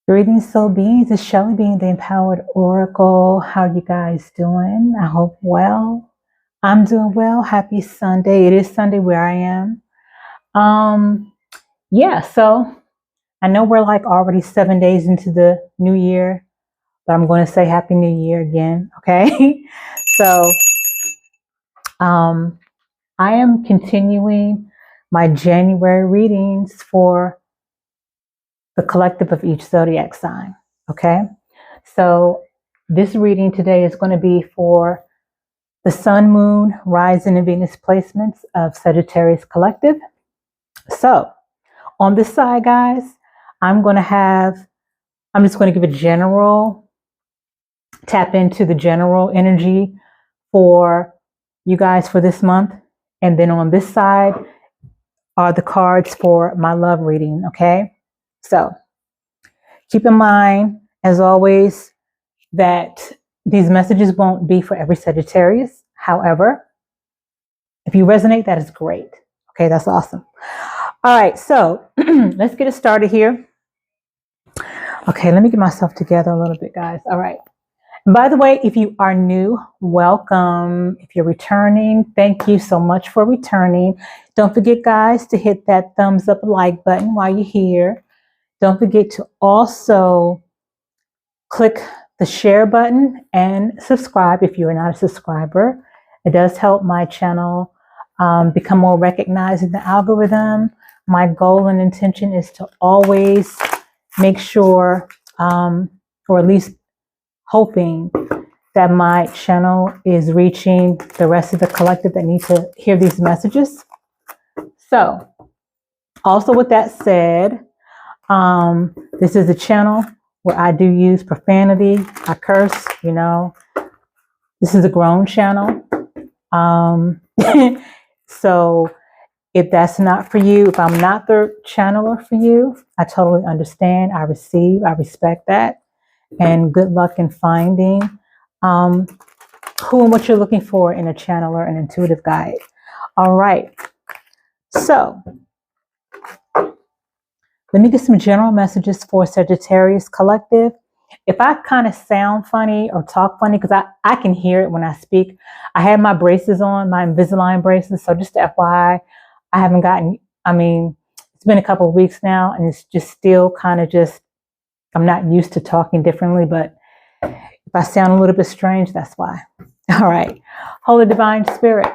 Greetings, soul beings. It's Shelly being the Empowered Oracle. How you guys doing? I hope well. I'm doing well. Happy Sunday. It is Sunday where I am. Yeah, so I know we're like already 7 days into the new year, but I'm going to say Happy New Year again, okay? So I am continuing my January readings for the collective of each zodiac sign, okay? So this reading today is going to be for the Sun, Moon, Rising, and Venus placements of Sagittarius collective. So on this side, guys, I'm just going to give a general, tap into the general energy for you guys for this month. And then on this side are the cards for my love reading, okay? So keep in mind, as always, that these messages won't be for every Sagittarius. However, if you resonate, that is great. Okay, that's awesome. All right, so let's get it started here. Okay, let me get myself together a little bit, guys. All right. And by the way, if you are new, welcome. If you're returning, thank you so much for returning. Don't forget, guys, to hit that thumbs up like button while you're here. Don't forget to also click the share button and subscribe if you are not a subscriber. It does help my channel become more recognized in the algorithm. My goal and intention is to always make sure, or at least hoping, that my channel is reaching the rest of the collective that need to hear these messages. So, also with that said, this is a channel where I do use profanity. I curse, you know. This is a grown channel. So if that's not for you, if I'm not the channeler for you, I totally understand. I respect that. And good luck in finding who and what you're looking for in a channeler and intuitive guide. All right. So let me get some general messages for Sagittarius collective. If I kind of sound funny or talk funny, because I can hear it when I speak. I have my braces on, my Invisalign braces. So just FYI, I haven't gotten, it's been a couple of weeks now and it's just still kind of just, I'm not used to talking differently, but if I sound a little bit strange, that's why. All right. Holy Divine Spirit,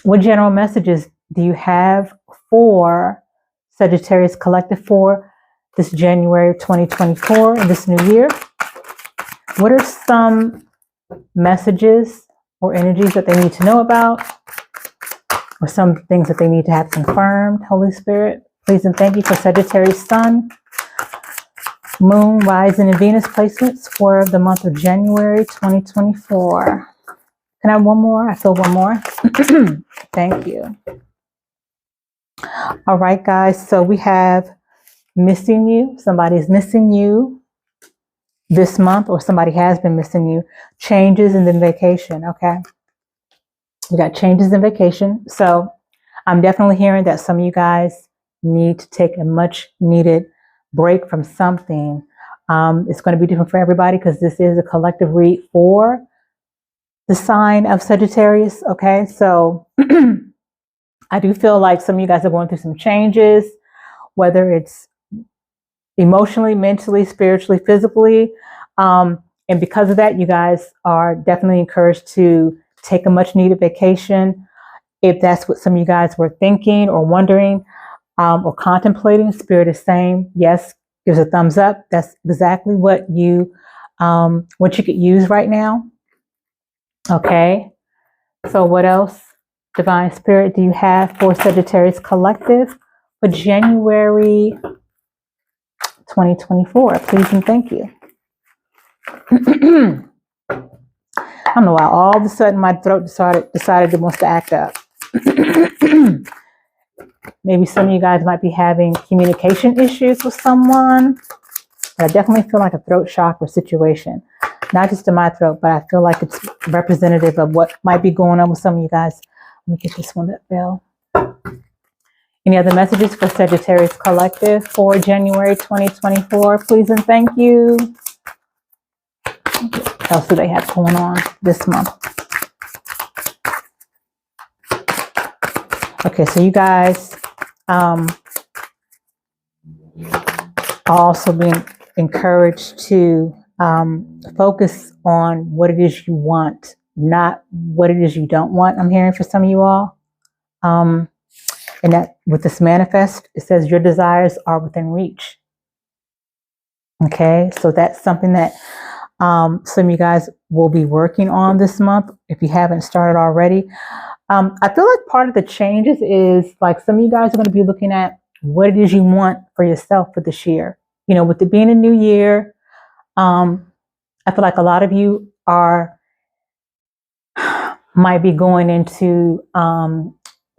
what general messages do you have for Sagittarius collective for this January 2024 and this new year? What are some messages or energies that they need to know about, or some things that they need to have confirmed? Holy Spirit, please and thank you for Sagittarius Sun, Moon, Rising, and Venus placements for the month of January 2024. Can I have one more? I feel one more. Thank you. All right, guys. So we have missing you. Somebody's missing you this month, or somebody has been missing you. Changes and then vacation. Okay. We got changes and vacation. So I'm definitely hearing that some of you guys need to take a much needed break from something. It's going to be different for everybody because this is a collective read for the sign of Sagittarius. Okay. So I do feel like some of you guys are going through some changes, whether it's emotionally, mentally, spiritually, physically. And because of that, you guys are definitely encouraged to take a much needed vacation. If that's what some of you guys were thinking or wondering or contemplating, Spirit is saying, yes, gives a thumbs up. That's exactly what you could use right now. Okay. So what else, Divine Spirit, do you have for Sagittarius collective for January 2024? Please and thank you. I don't know why all of a sudden my throat decided it wants to act up. Maybe some of you guys might be having communication issues with someone. But I definitely feel like a throat chakra situation. Not just in my throat, but I feel like it's representative of what might be going on with some of you guys. Let me get this one that fell. Any other messages for Sagittarius Collective for January 2024? Please and thank you. What else do they have going on this month? Okay, so you guys are also being encouraged to focus on what it is you want, not what it is you don't want. I'm hearing for some of you all. And that with this manifest, it says your desires are within reach. Okay, so that's something that some of you guys will be working on this month if you haven't started already. I feel like part of the changes is like some of you guys are going to be looking at what it is you want for yourself for this year. You know, with it being a new year, I feel like a lot of you might be going into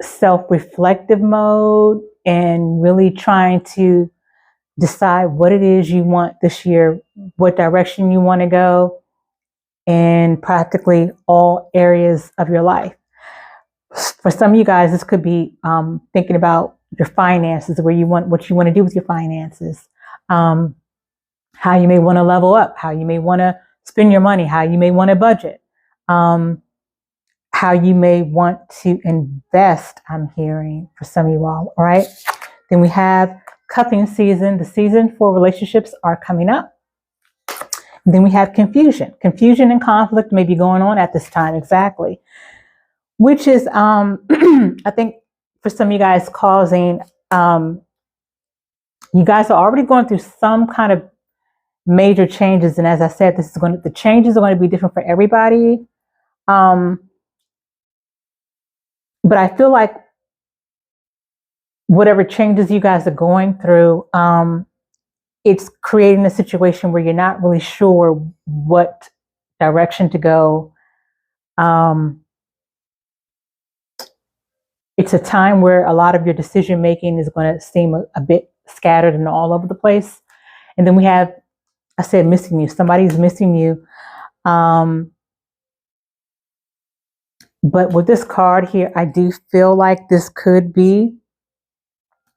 self-reflective mode and really trying to decide what it is you want this year, what direction you want to go in practically all areas of your life. For some of you guys, this could be thinking about your finances, what you want to do with your finances, how you may want to level up, how you may want to spend your money, how you may want to budget, how you may want to invest, I'm hearing for some of you all, all right? Then we have cupping season. The season for relationships are coming up. And then we have confusion. Confusion and conflict may be going on at this time, exactly. Which is, I think, for some of you guys causing, you guys are already going through some kind of major changes. And as I said, the changes are going to be different for everybody. But I feel like whatever changes you guys are going through, it's creating a situation where you're not really sure what direction to go. It's a time where a lot of your decision making is going to seem a bit scattered and all over the place. And then we have, I said, missing you. Somebody's missing you. But with this card here, I do feel like this could be,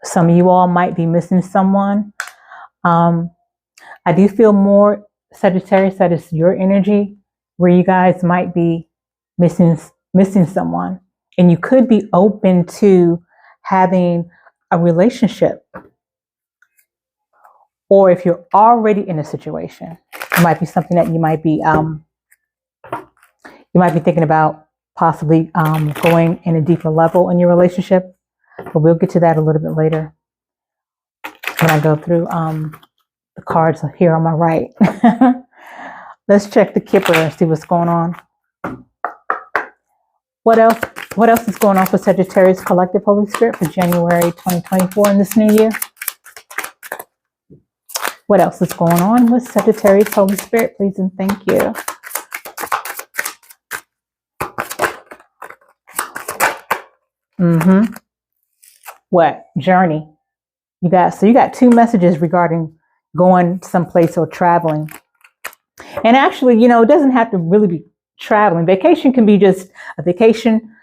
some of you all might be missing someone. I do feel more, Sagittarius, that is your energy, where you guys might be missing someone. And you could be open to having a relationship. Or if you're already in a situation, it might be something that you might be thinking about possibly going in a deeper level in your relationship. But we'll get to that a little bit later when I go through the cards here on my right. Let's check the Kipper and see what's going on. What else is going on for Sagittarius Collective, Holy Spirit, for January 2024 in this new year? What else is going on with Sagittarius, Holy Spirit, please and thank you. What? Journey. You got two messages regarding going someplace or traveling. And actually, you know, it doesn't have to really be traveling. Vacation can be just a vacation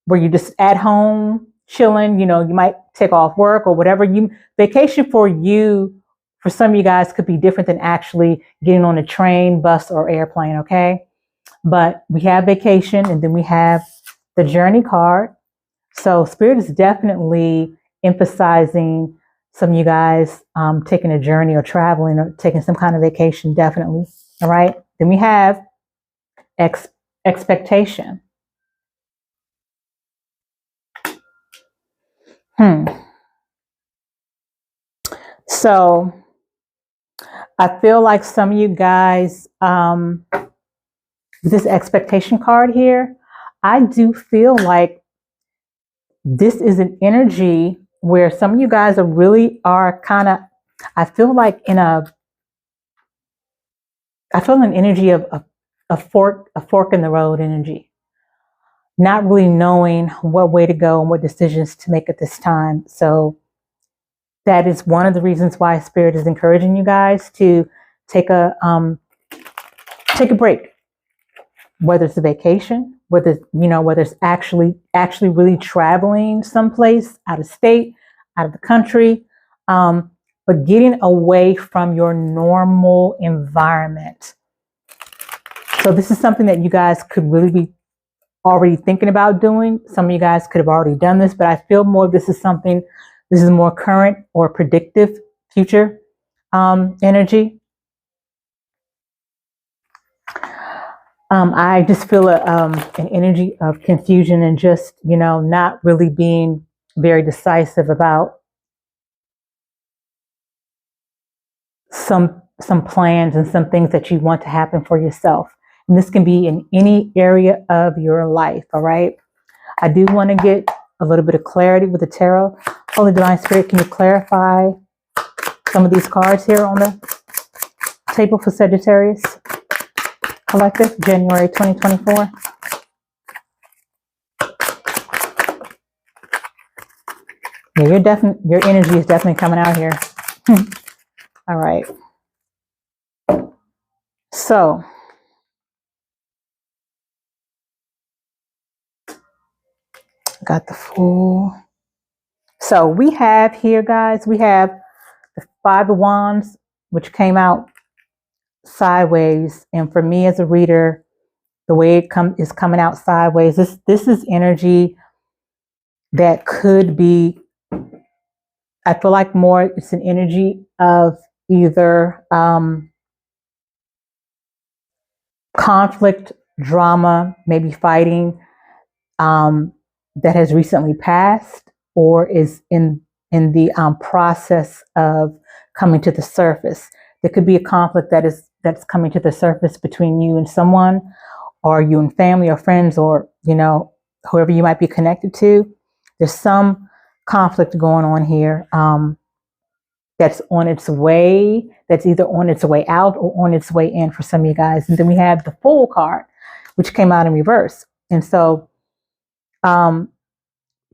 where you're just at home, chilling. You know, you might take off work or whatever. Vacation for you, for some of you guys, could be different than actually getting on a train, bus, or airplane, okay? But we have vacation, and then we have the journey card. So Spirit is definitely emphasizing some of you guys taking a journey or traveling or taking some kind of vacation, definitely, all right? Then we have expectation. So I feel like some of you guys, this expectation card here, I do feel like this is an energy where some of you guys are kind of, I feel like I feel an energy of a fork in the road energy. Not really knowing what way to go and what decisions to make at this time. So that is one of the reasons why Spirit is encouraging you guys to take a break. Whether it's a vacation, whether it's actually really traveling someplace out of state, out of the country, but getting away from your normal environment. So this is something that you guys could really be already thinking about doing. Some of you guys could have already done this, but I feel more this is more current or predictive future energy. I just feel an energy of confusion and just, not really being very decisive about some plans and some things that you want to happen for yourself. And this can be in any area of your life, all right? I do want to get a little bit of clarity with the tarot. Holy Divine Spirit, can you clarify some of these cards here on the table for Sagittarius Collective, January 2024? Yeah, your energy is definitely coming out here. All right. So, got the Fool. So we have here, guys, we have the Five of Wands, which came out sideways. And for me as a reader, the way it is coming out sideways, this is energy that could be, I feel like more, it's an energy of either conflict, drama, maybe fighting that has recently passed or is in the process of coming to the surface. There could be a conflict that's coming to the surface between you and someone, or you and family or friends, or whoever you might be connected to. There's some conflict going on here that's on its way, that's either on its way out or on its way in for some of you guys. And then we have the Fool card, which came out in reverse. And so the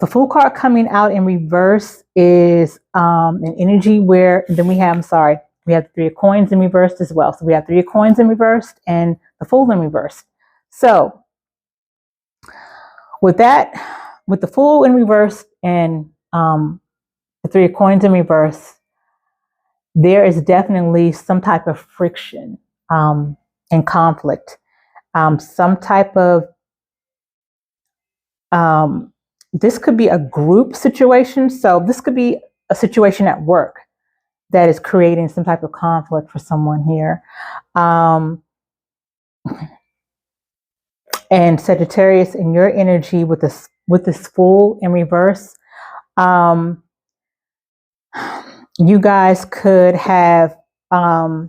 Fool card coming out in reverse is an energy where, and then we have the Three of Coins in reversed as well. So we have Three of Coins in reversed and the Fool in reversed. So with the Fool in reverse and the Three of Coins in reverse, there is definitely some type of friction and conflict, some type of this could be a group situation. So this could be a situation at work that is creating some type of conflict for someone here. And Sagittarius, in your energy with this Fool in reverse, you guys could have, I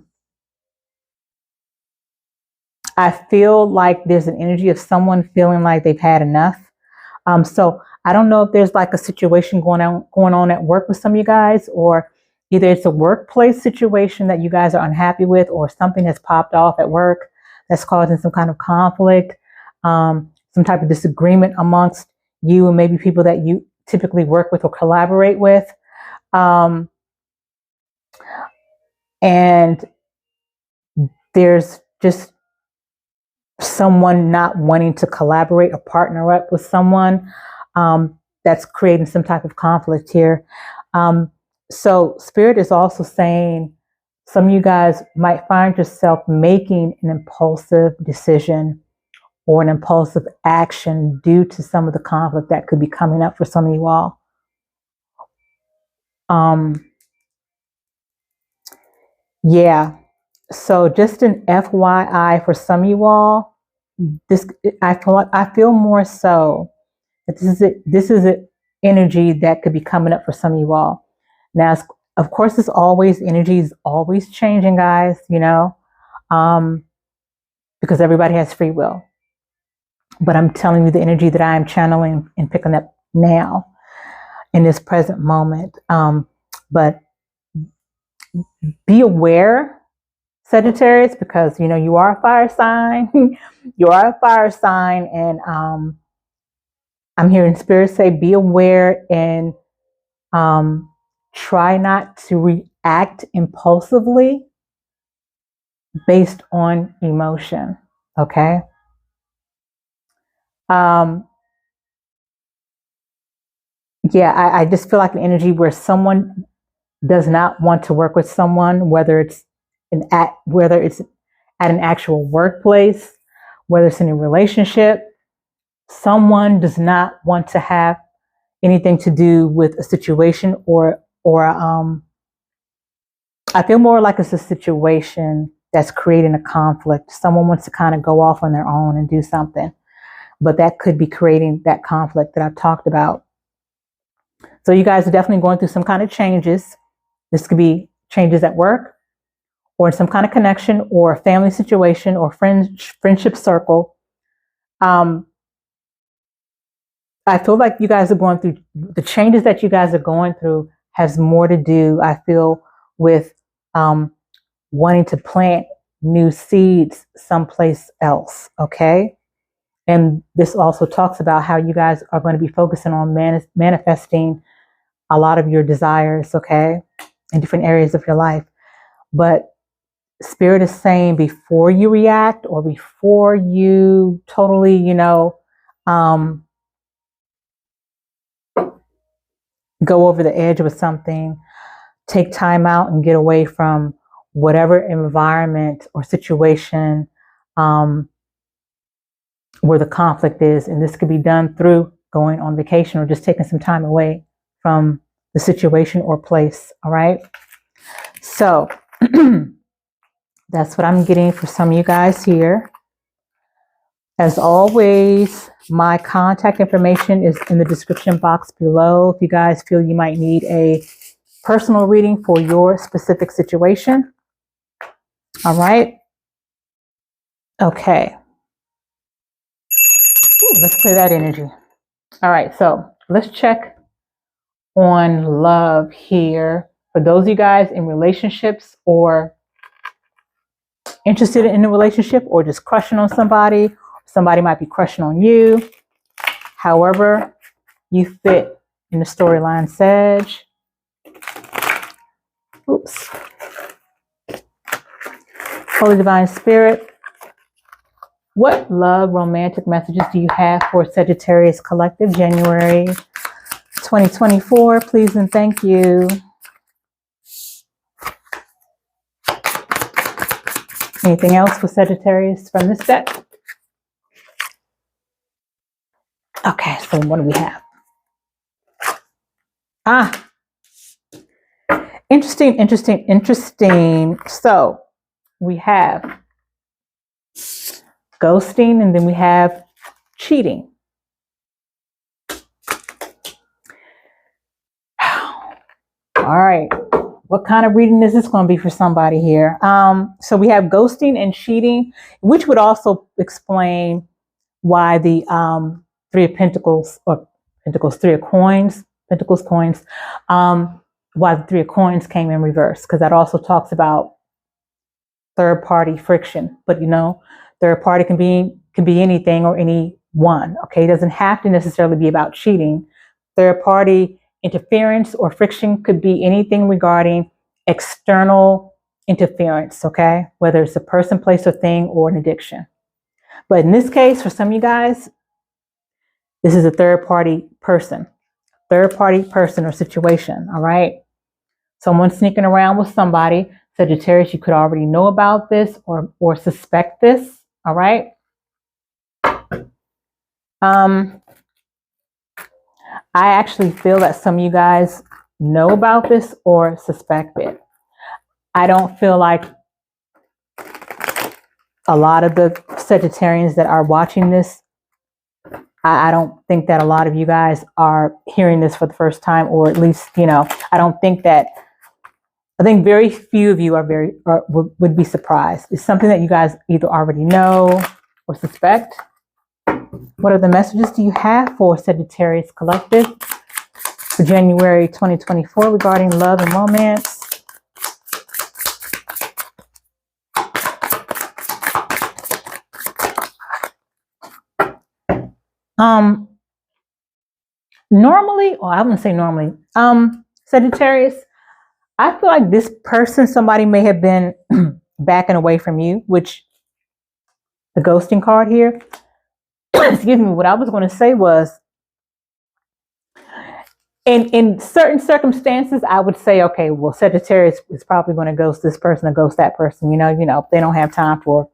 feel like there's an energy of someone feeling like they've had enough. So I don't know if there's like a situation going on at work with some of you guys, or either it's a workplace situation that you guys are unhappy with, or something has popped off at work that's causing some kind of conflict, some type of disagreement amongst you and maybe people that you typically work with or collaborate with. And there's just someone not wanting to collaborate or partner up with someone that's creating some type of conflict here. So Spirit is also saying some of you guys might find yourself making an impulsive decision or an impulsive action due to some of the conflict that could be coming up for some of you all. Yeah. So just an FYI for some of you all, I feel more so that this is an energy that could be coming up for some of you all. Now, of course, energy is always changing, guys, because everybody has free will. But I'm telling you the energy that I'm channeling and picking up now in this present moment. But be aware, Sagittarius, because you are a fire sign. You are a fire sign, and I'm hearing Spirit say be aware and try not to react impulsively based on emotion. Okay. yeah, I just feel like an energy where someone does not want to work with someone, whether it's at an actual workplace, whether it's in a relationship. Someone does not want to have anything to do with a situation or I feel more like it's a situation that's creating a conflict. Someone wants to kind of go off on their own and do something, but that could be creating that conflict that I've talked about. So you guys are definitely going through some kind of changes. This could be changes at work or in some kind of connection or a family situation or friendship circle. I feel like you guys are going through the changes that you guys are going through has more to do, I feel, with wanting to plant new seeds someplace else. Okay. And this also talks about how you guys are going to be focusing on manifesting a lot of your desires. Okay. In different areas of your life. But Spirit is saying before you react or before you totally, go over the edge with something, take time out and get away from whatever environment or situation where the conflict is. And this could be done through going on vacation or just taking some time away from the situation or place. All right. So that's what I'm getting for some of you guys here. As always, my contact information is in the description box below. If you guys feel you might need a personal reading for your specific situation. All right. Okay. Ooh, let's play that energy. All right. So let's check on love here. For those of you guys in relationships or interested in a relationship or just crushing on somebody, somebody might be crushing on you. However you fit in the storyline, Sag. Oops. Holy Divine Spirit, what love romantic messages do you have for Sagittarius Collective, January 2024? Please and thank you. Anything else for Sagittarius from this deck? Okay, so what do we have? Interesting. So we have ghosting and then we have cheating. All right. What kind of reading is this going to be for somebody here? So we have ghosting and cheating, which would also explain why the Three of Pentacles or Pentacles, Three of Coins, Pentacles coins, why the Three of Coins came in reverse, because that also talks about third party friction. But third party can be anything or anyone. Okay, it doesn't have to necessarily be about cheating. Third party interference or friction could be anything regarding external interference. Okay, whether it's a person, place, or thing, or an addiction. But in this case, for some of you guys, this is a third party person or situation. All right. Someone sneaking around with somebody. Sagittarius, you could already know about this or suspect this. All right. I actually feel that some of you guys know about this or suspect it. I don't feel like a lot of the Sagittarians that are watching this, I don't think that a lot of you guys are hearing this for the first time, or at least, I think very few of you would be surprised. It's something that you guys either already know or suspect. What other messages do you have for Sagittarius Collective for January 2024 regarding love and romance? Normally, or I wouldn't say normally, Sagittarius, I feel like this person, somebody may have been backing away from you, which the ghosting card here, excuse me, what I was going to say was, in certain circumstances, I would say, okay, well, Sagittarius is probably going to ghost this person or ghost that person. They don't have time for,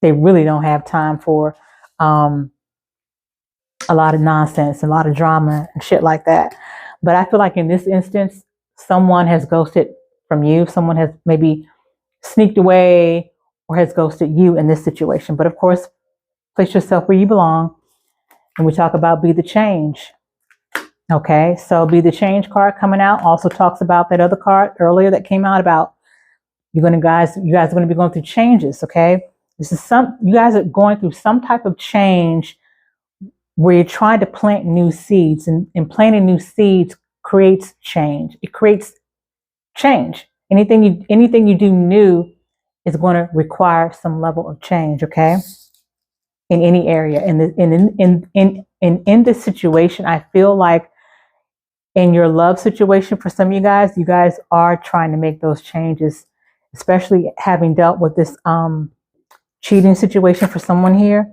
they really don't have time for a lot of nonsense, a lot of drama and shit like that. But I feel like in this instance, someone has ghosted from you. Someone has maybe sneaked away or has ghosted you in this situation. But of course, place yourself where you belong. And we talk about be the change. Okay, so be the change card coming out also talks about that other card earlier that came out about you guys are going to be going through changes. Okay, you guys are going through some type of change where you're trying to plant new seeds, and planting new seeds creates change. It creates change. Anything you do new is going to require some level of change. Okay, in any area. In this situation, I feel like in your love situation, for some of you guys are trying to make those changes, especially having dealt with this cheating situation for someone here.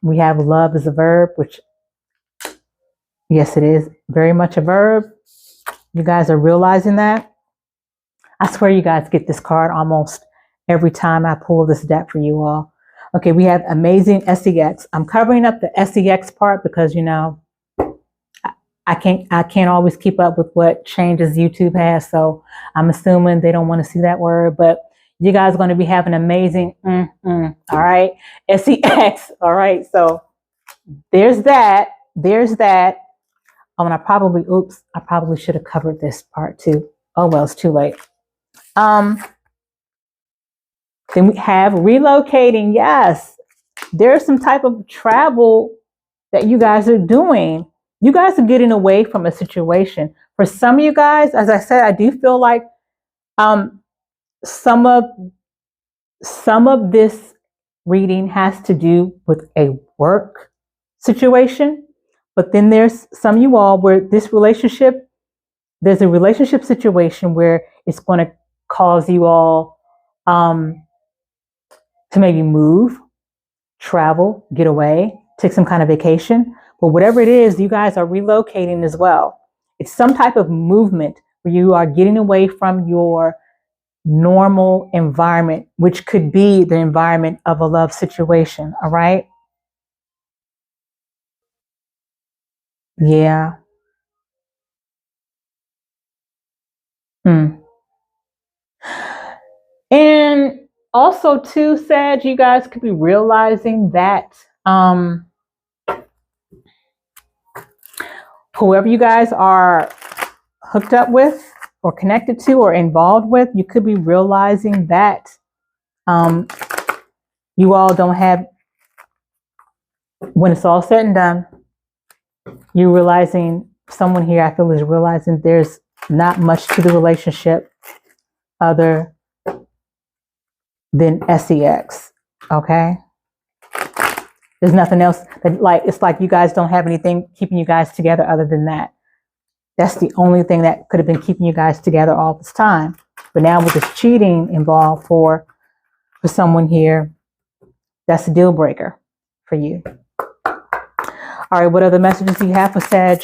We have love as a verb, which, yes, it is very much a verb. You guys are realizing that. I swear you guys get this card almost every time I pull this deck for you all. Okay, we have amazing SEX. I'm covering up the SEX part because, I can't always keep up with what changes YouTube has, so I'm assuming they don't want to see that word. But you guys are going to be having amazing, all right, SEX, all right. So there's that. Oh, and I probably should have covered this part too. Oh well, it's too late. Then we have relocating. Yes, there's some type of travel that you guys are doing. You guys are getting away from a situation. For some of you guys, as I said, I do feel like some of this reading has to do with a work situation. But then there's some of you all where there's a relationship situation where it's going to cause you all to maybe move, travel, get away, take some kind of vacation. But whatever it is, you guys are relocating as well. It's some type of movement where you are getting away from your normal environment, which could be the environment of a love situation. All right. Yeah. And also too, Sag, you guys could be realizing that whoever you guys are hooked up with or connected to or involved with, you could be realizing that you all don't have, when it's all said and done, you're realizing, someone here I feel is realizing there's not much to the relationship other than SEX. Okay, there's nothing else that, like, it's like you guys don't have anything keeping you guys together other than that. That's the only thing that could have been keeping you guys together all this time. But now with this cheating involved for someone here, that's a deal breaker for you. All right, what other messages do you have for Sag?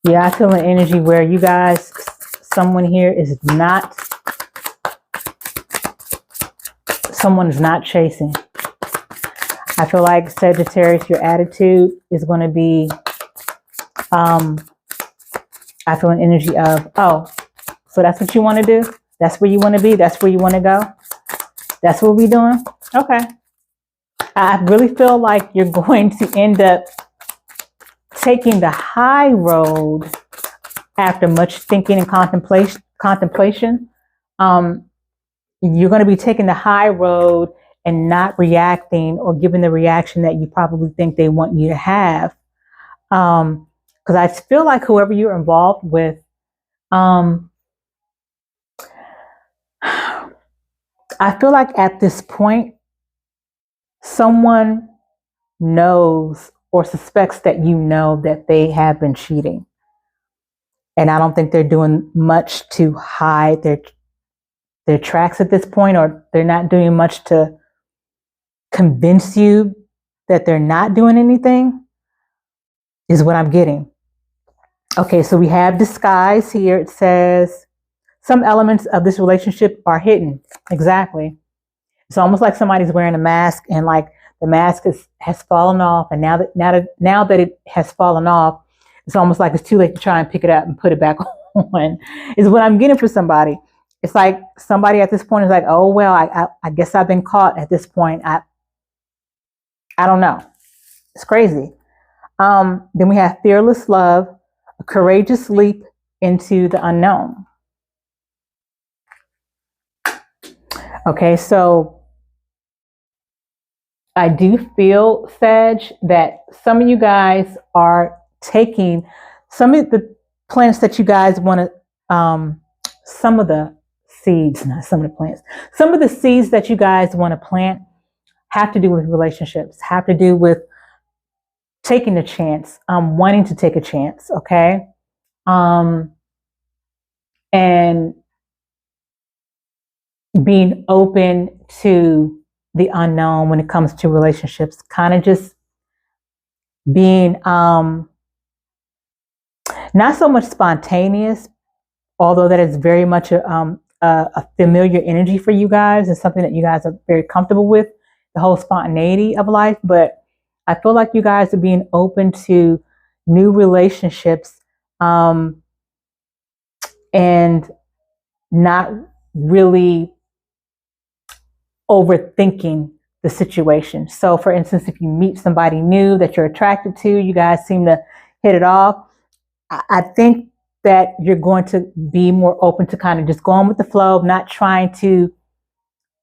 Yeah, I feel an energy where you guys, someone here is not, someone is not chasing. I feel like Sagittarius, your attitude is going to be, I feel an energy of, oh, so that's what you want to do? That's where you want to be? That's where you want to go? That's what we're doing? Okay. I really feel like you're going to end up taking the high road after much thinking and contemplation. You're going to be taking the high road and not reacting or giving the reaction that you probably think they want you to have. Because I feel like whoever you're involved with, I feel like at this point, someone knows or suspects that you know that they have been cheating. And I don't think they're doing much to hide their tracks at this point, or they're not doing much to convince you that they're not doing anything, is what I'm getting. Okay, so we have disguise here. It says some elements of this relationship are hidden. Exactly. It's almost like somebody's wearing a mask, and like the mask has fallen off, and now that it has fallen off, it's almost like it's too late to try and pick it up and put it back on. Is what I'm getting for somebody. It's like somebody at this point is like, oh well, I guess I've been caught at this point. I don't know. It's crazy. Then we have fearless love, a courageous leap into the unknown. Okay, so I do feel, Sag, that some of you guys are taking some of the plants that you guys want to, some of the seeds, not some of the plants, some of the seeds that you guys want to plant have to do with relationships, have to do with taking a chance, wanting to take a chance, okay? And being open to the unknown when it comes to relationships, kind of just being not so much spontaneous, although that is very much a familiar energy for you guys. It's something that you guys are very comfortable with, the whole spontaneity of life. But I feel like you guys are being open to new relationships and not really overthinking the situation. So for instance, if you meet somebody new that you're attracted to, you guys seem to hit it off. I think that you're going to be more open to kind of just going with the flow, not trying to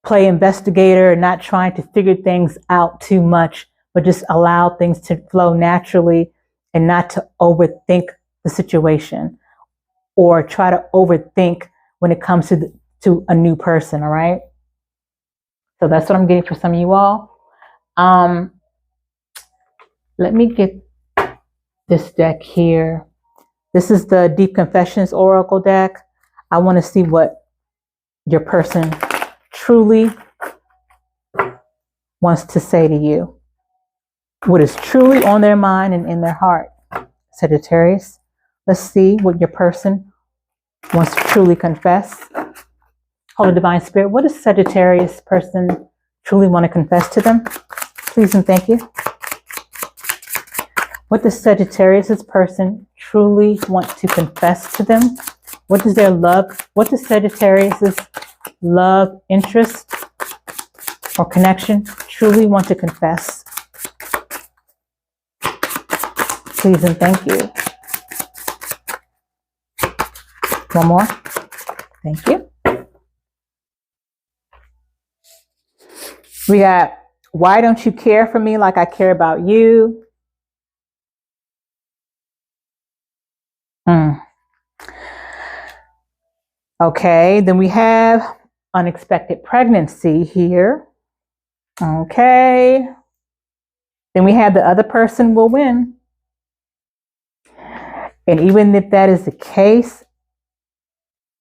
play investigator, not trying to figure things out too much, but just allow things to flow naturally and not to overthink the situation or try to overthink when it comes to a new person, all right? So that's what I'm getting for some of you all. Let me get this deck here. This is the Deep Confessions Oracle deck. I want to see what your person truly wants to say to you. What is truly on their mind and in their heart, Sagittarius. Let's see what your person wants to truly confess. Holy Divine Spirit, what does Sagittarius person truly want to confess to them? Please and thank you. What does Sagittarius person truly want to confess to them? What does their love, what does Sagittarius' love, interest, or connection truly want to confess? Please and thank you. One more. Thank you. We got, why don't you care for me like I care about you? Okay, then we have unexpected pregnancy here. Okay. Then we have the other person will win. And even if that is the case,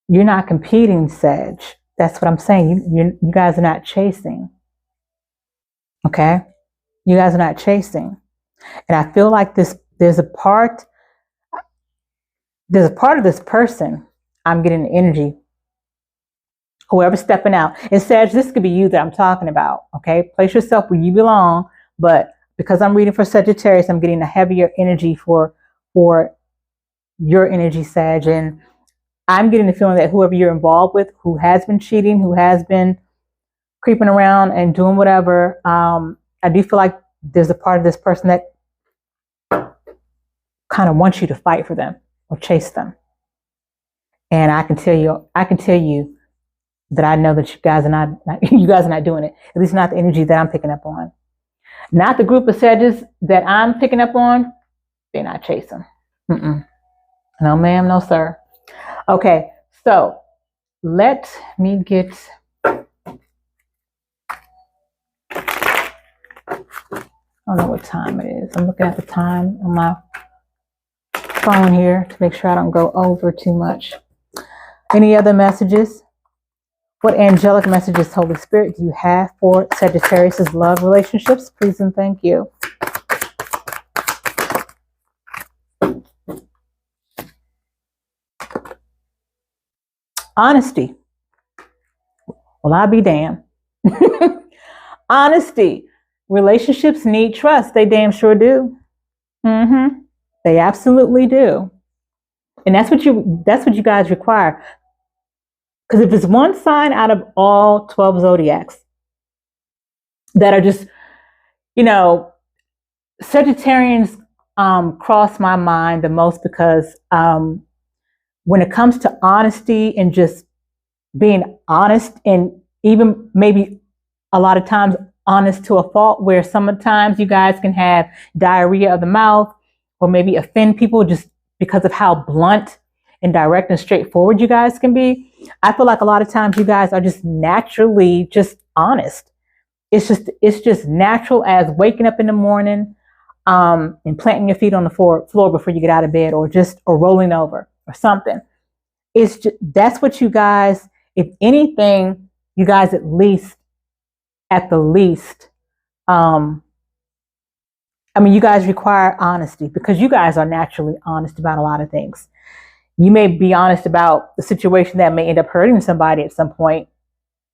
you're not competing, Sag. That's what I'm saying. You guys are not chasing. Okay? You guys are not chasing. And I feel like there's a part of this person, I'm getting the energy. Whoever's stepping out. And Sag, this could be you that I'm talking about. Okay? Place yourself where you belong. But because I'm reading for Sagittarius, I'm getting a heavier energy for your energy, Sag. And I'm getting the feeling that whoever you're involved with, who has been cheating, who has been creeping around and doing whatever, I do feel like there's a part of this person that kind of wants you to fight for them or chase them. And I can tell you that I know that you guys are not doing it. At least not the energy that I'm picking up on. Not the group of Sages that I'm picking up on. They're not chasing. No, ma'am, no, sir. Okay, so let me get. I don't know what time it is. I'm looking at the time on my phone here to make sure I don't go over too much. Any other messages? What angelic messages, Holy Spirit, do you have for Sagittarius' love relationships? Please and thank you. Honesty. Well, I'll be damned. Honesty. Relationships need trust. They damn sure do. They absolutely do. And that's what you guys require. Because if it's one sign out of all 12 zodiacs that are just, Sagittarians cross my mind the most, because when it comes to honesty and just being honest, and even maybe a lot of times honest to a fault, where sometimes you guys can have diarrhea of the mouth or maybe offend people just because of how blunt and direct and straightforward you guys can be. I feel like a lot of times you guys are just naturally just honest. It's just natural as waking up in the morning and planting your feet on the floor before you get out of bed, or rolling over or something. It's just, that's what you guys, if anything, you guys at the least, you guys require honesty, because you guys are naturally honest about a lot of things. You may be honest about the situation that may end up hurting somebody at some point.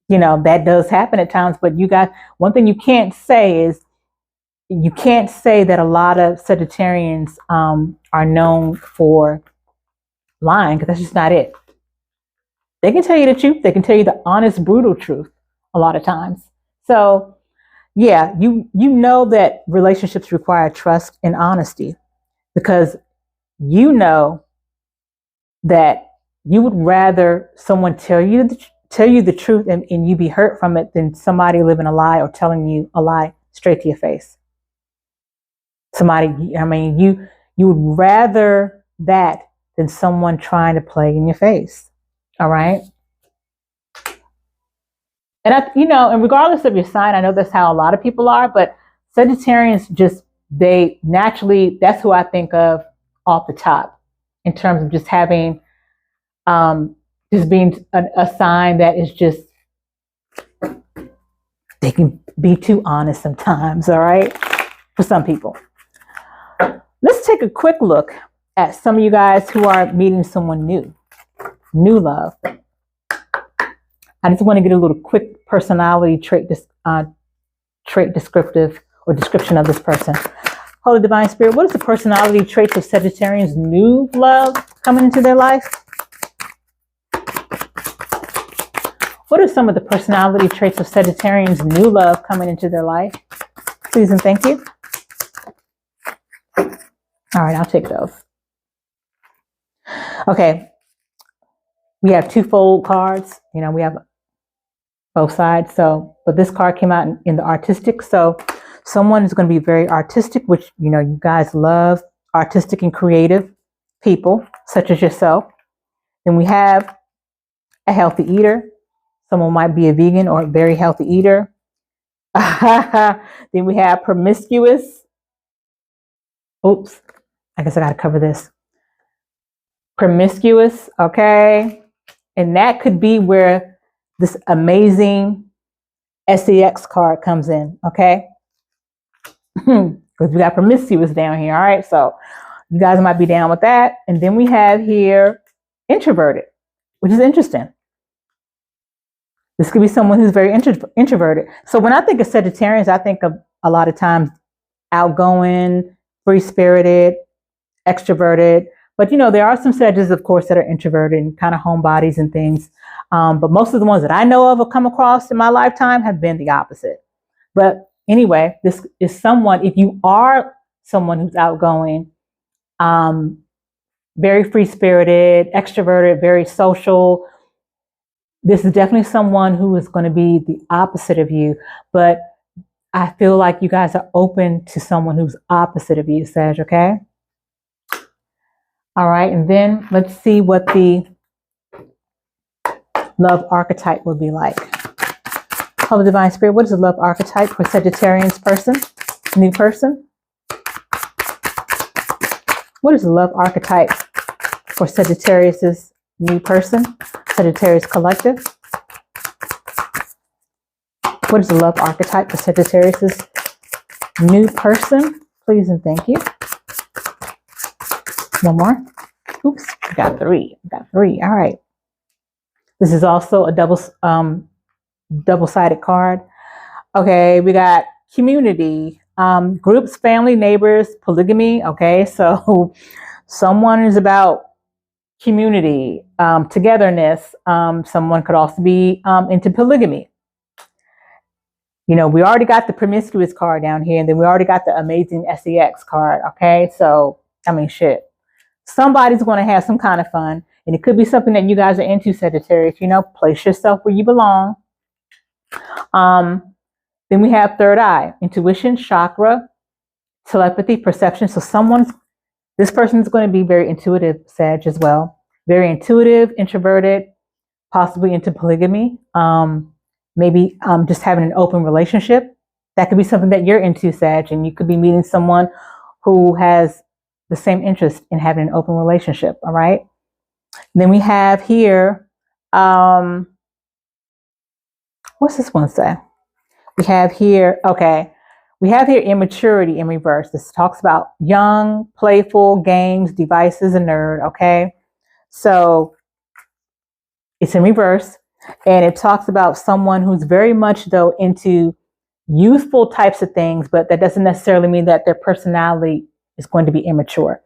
That does happen at times, but you guys, one thing you can't say is, you can't say that a lot of Sagittarians are known for lying, because that's just not it. They can tell you the truth. They can tell you the honest, brutal truth a lot of times. So yeah, you know that relationships require trust and honesty, because you know that you would rather someone tell you the truth and you be hurt from it, than somebody living a lie or telling you a lie straight to your face. You would rather that than someone trying to play in your face. All right. And and regardless of your sign, I know that's how a lot of people are, but Sagittarians they naturally, that's who I think of off the top, in terms of just having, just being a sign that is just, they can be too honest sometimes. All right. For some people. Let's take a quick look at some of you guys who are meeting someone new love. I just want to get a little quick personality trait description of this person. Holy Divine Spirit, what is the personality traits of Sagittarians' new love coming into their life? What are some of the personality traits of Sagittarians' new love coming into their life? Please and thank you. All right, I'll take those. Okay. We have two-fold cards. We have both sides. But this card came out in the artistic. So someone is going to be very artistic, which, you guys love artistic and creative people, such as yourself. Then we have a healthy eater. Someone might be a vegan or a very healthy eater. Then we have promiscuous. Oops. I guess I got to cover this. Promiscuous. Okay. And that could be where this amazing SEX card comes in. Okay. Because we got promiscuous down here. All right. So you guys might be down with that. And then we have here introverted, which is interesting. This could be someone who's very introverted. So when I think of Sagittarians, I think of a lot of times outgoing, free-spirited, extroverted. But, there are some Sagittarians, of course, that are introverted and kind of homebodies and things. But most of the ones that I know of or come across in my lifetime have been the opposite. But anyway, this is someone, if you are someone who's outgoing, very free-spirited, extroverted, very social, this is definitely someone who is going to be the opposite of you. But I feel like you guys are open to someone who's opposite of you, Sag, okay? All right, and then let's see what the love archetype would be like. Holy Divine Spirit, what is the love archetype for Sagittarian's person, new person? What is the love archetype for Sagittarius's new person, Sagittarius collective? What is the love archetype for Sagittarius's new person? Please and thank you. One more. Oops, I got three. All right. This is also a double-sided card. Okay, we got community, groups, family, neighbors, polygamy. Okay, so someone is about community, togetherness. Someone could also be into polygamy. You know, we already got the promiscuous card down here, and then we already got the amazing sex card. Okay, so I mean, shit. Somebody's going to have some kind of fun, and it could be something that you guys are into, Sagittarius. You know, place yourself where you belong. Then we have third eye, intuition, chakra, telepathy, perception. So this person is going to be very intuitive, Sag, as well. Very intuitive, introverted, possibly into polygamy. Maybe just having an open relationship. That could be something that you're into, Sag, and you could be meeting someone who has the same interest in having an open relationship. All right. And then we have here, what's this one say? We have here, okay, we have here immaturity in reverse. This talks about young, playful, games, devices, a nerd, okay? So it's in reverse, and it talks about someone who's very much, though, into youthful types of things, but that doesn't necessarily mean that their personality is going to be immature.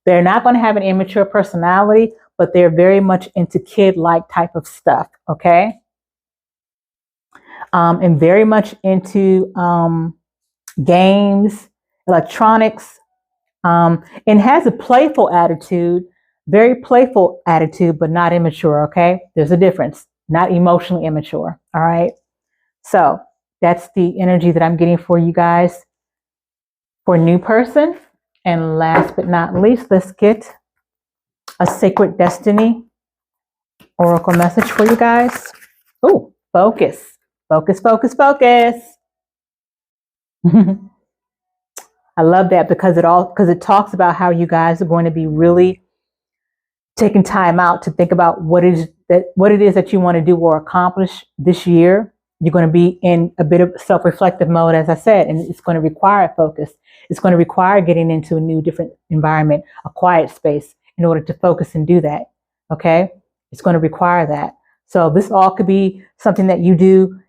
They're not going to have an immature personality, but they're very much into kid-like type of stuff, okay? And very much into games, electronics, and has a playful attitude, very playful attitude, but not immature, okay? There's a difference, not emotionally immature, all right? So that's the energy that I'm getting for you guys for new person. And last but not least, let's get a sacred destiny oracle message for you guys. Oh, focus. Focus, focus, focus. I love that because it talks about how you guys are going to be really taking time out to think about what it is that you want to do or accomplish this year. You're going to be in a bit of self-reflective mode, as I said, and it's going to require focus. It's going to require getting into a new, different environment, a quiet space in order to focus and do that. Okay? It's going to require that. So this all could be something that you do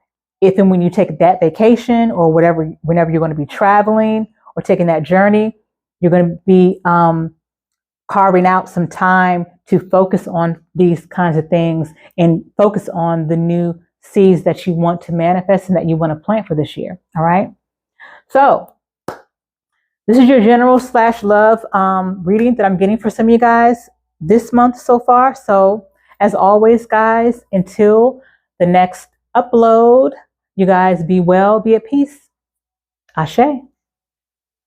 if and when you take that vacation or whatever, whenever you're going to be traveling or taking that journey. You're going to be carving out some time to focus on these kinds of things and focus on the new seeds that you want to manifest and that you want to plant for this year. All right. So this is your general / love reading that I'm getting for some of you guys this month so far. So as always, guys, until the next upload, you guys be well, be at peace. Ashe.